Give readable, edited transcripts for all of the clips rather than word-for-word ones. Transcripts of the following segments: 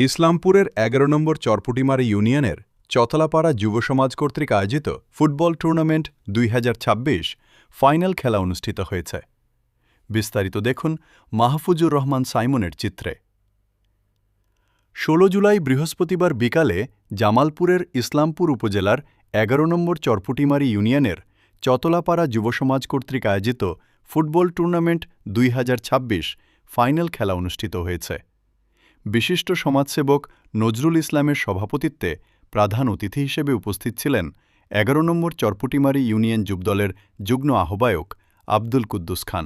ইসলামপুরের ১১ নম্বর চরপুটিমারি ইউনিয়নের চতলাপাড়া যুব সমাজ কর্তৃক আয়োজিত ফুটবল টুর্নামেন্ট ২০২৬ ফাইনাল খেলা অনুষ্ঠিত হয়েছে। বিস্তারিত দেখুন মাহফুজুর রহমান সাইমনের চিত্রে। ১৬ জুলাই বৃহস্পতিবার বিকালে জামালপুরের ইসলামপুর উপজেলার ১১ নম্বর চরপুটিমারি ইউনিয়নের চতলাপাড়া যুব সমাজ কর্তৃক আয়োজিত ফুটবল টুর্নামেন্ট ২০২৬ ফাইনাল খেলা অনুষ্ঠিত হয়েছে। বিশিষ্ট সমাজসেবক নজরুল ইসলামের সভাপতিত্বে প্রধান অতিথি হিসেবে উপস্থিত ছিলেন ১১ নম্বর চরপুটিমারি ইউনিয়ন যুবদলের যুগ্ম আহ্বায়ক আব্দুল কুদ্দুস খান।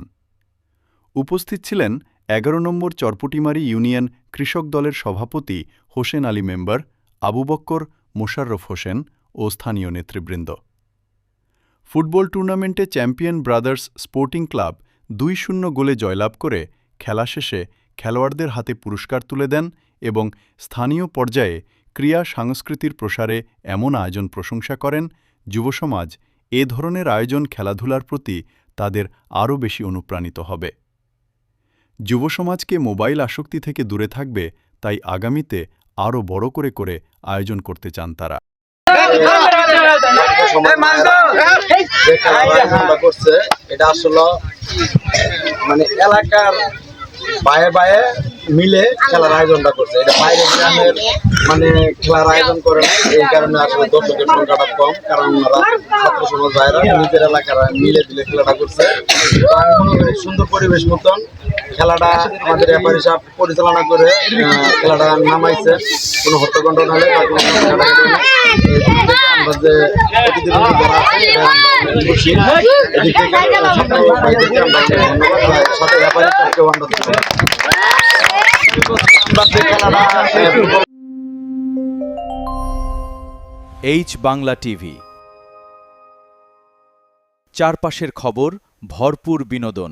উপস্থিত ছিলেন ১১ নম্বর চরপুটিমারি ইউনিয়ন কৃষক দলের সভাপতি হোসেন আলী মেম্বার, আবু বক্কর, মোশাররফ হোসেন ও স্থানীয় নেতৃবৃন্দ। ফুটবল টুর্নামেন্টে চ্যাম্পিয়ন ব্রাদার্স স্পোর্টিং ক্লাব ২-০ গোলে জয়লাভ করে খেলা শেষে খেলোয়াড়দের হাতে পুরস্কার তুলে দেন এবং স্থানীয় পর্যায়ে ক্রীড়া সংস্কৃতির প্রসারে এমন আয়োজন প্রশংসা করেন। যুবসমাজ এ ধরনের আয়োজন খেলাধুলার প্রতি তাদের আরও বেশি অনুপ্রাণিত হবে। যুবসমাজকে মোবাইল আসক্তি থেকে দূরে থাকবে, তাই আগামীতে আরও বড় করে আয়োজন করতে চান তারা। এটা আসলে এলাকার বায়ে বায়ে মিলে খেলার আয়োজনটা করছে। এটা বাইরে গ্রামের খেলার আয়োজন করে না, এই কারণে আসলে দর্শকের সংখ্যাটা কম, কারণ ওনারা ছাত্র সমাজ ভাইরা নিজের এলাকার মিলে দিলে খেলাটা করছে। আমি মনে করি সুন্দর পরিবেশ মতন খেলাটা আমাদের রেফারি সাহেব পরিচালনা করে খেলাটা নামাইছে। কোনো হত্যাকাণ্ড নাহলে বা কোনো আমরা যে প্রতিদিন যারা আছে খুশি, এদিক থেকে ছাত্র ভাইদেরকে আমরা ধন্যবাদ, সাথে রেফারি সাহেবকেও আমরা ধন্যবাদ। এইচ বাংলা টিভি, চারপাশের খবর, ভরপুর বিনোদন।